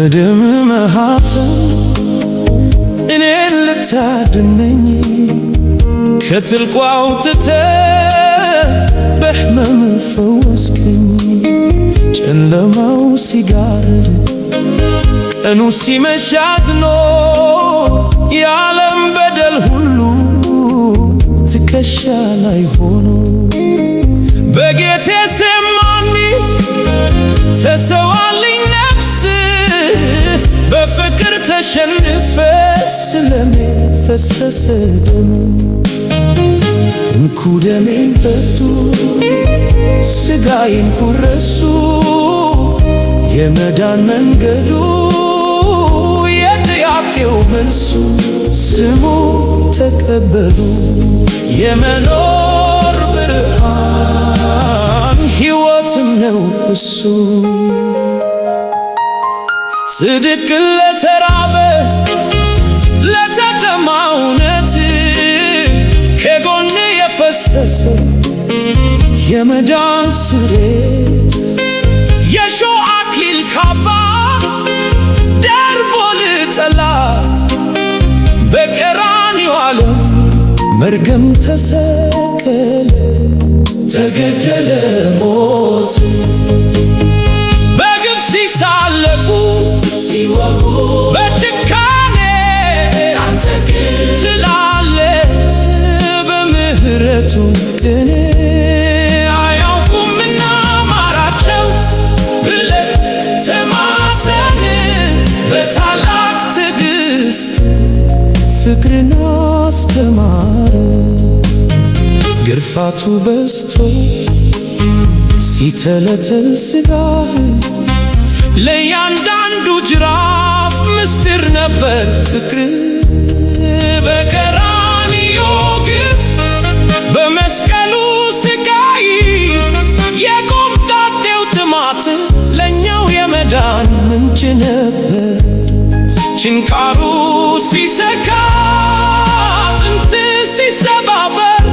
ከደም ማኅተም እኔን ልታድነኝ ከጥልቁ አውጥተህ በሕመም ፈወስከኝ። ጨለማው ሲጋረድ ቀኑ ሲመሽ አዝኖ የዓለም በደል ሁሉ ትከሻ ላይ ሆኖ በጌቴሴማኒ ተሰዋልኝ ነፍስ በፍቅር ተሸንፈ ስለኔ ፈሰሰ ደም። እንኩ ደሜን ጠጡ ሥጋዬን ቁረሱ የመዳን መንገዱ የጥያቄው መልሱ ስሙ ተቀበሉ የመኖር ብርሃን ሕይወትም ነው እሱ። ጽድቅ ለተራበ ለተጠማ እውነት ከጎን የፈሰሰ የመዳን ስሬት የሾህ አክሊል ካባ ደርቦ ለጠላት በቀራንዮ ዓለም መርገም ተሰቀለ ተገደለ ሞት። በግፍ ሲሳለቁ ሲወጉ በጭካኔ አንተ ግን ትላለህ በምሕረቱ ቅኔ አያውቁምና ማራቸው ብለህ ተማጸን በታላቅ ትዕግሥት ፍቅርን አስተማረ። ግርፋቱ በዝቶ ሲተለተል ሥጋህ ለእያንዳንዱ ጅራፍ ምስጢር ነበር ፍቅር። በቀራንዮ ግፍ በመስቀሉ ስቃይ የቆምጣጤው ጥማት ለእኛው የመዳን ምንጭ ነበር። ችንካሩ ሲሰካ አጥንት ሲሰባበር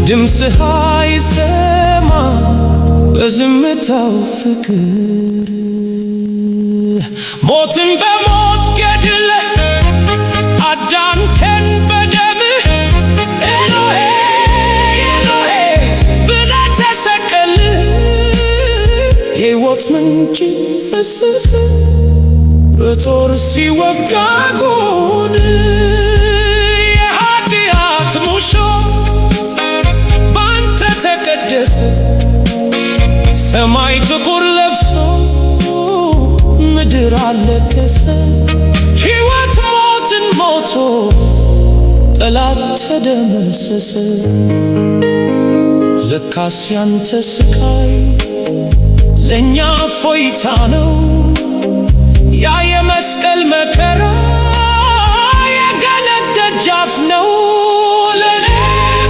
ድምፅህ አይሰማ በዝምታው ፍቅር። ሞትን በሞት ገድለህ አዳንከን በደምህ ኤሎሄ ኤሎሄ ብለህ ተሰቀልህ። ሕይወት ምንጭ ፈሰሰ በጦር ሲወጋ ጎንህ የኃጢአት ሙሾ ባንተ ተቀደሰ። ሰማይ ጥቁር ለብሶ ምድር አለቀሰ። ሕይወት ሞትን ሞቶ ጠላት ተደመሰሰ። ለካስ ያንተ ስቃይ ለእኛ እፎይታ ነው። ያ የመስቀል መከራ የገነት ደጃፍ ነው። ለኔ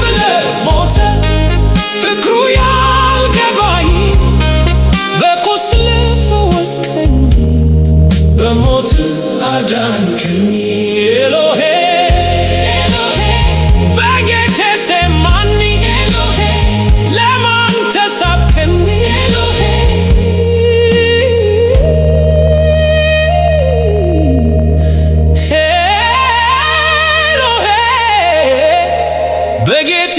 ብለህ ሞተ ፍቅሩ ያልገባኝ በቁስል ፈወስከኝ በሞት አዳንከኝ። ኤሎሄ ኤሎሄ በጌቴሴማኒ ኤሎሄ ለማን ተሳብከኝ ኤሎሄ ኤሎሄ በጌቴ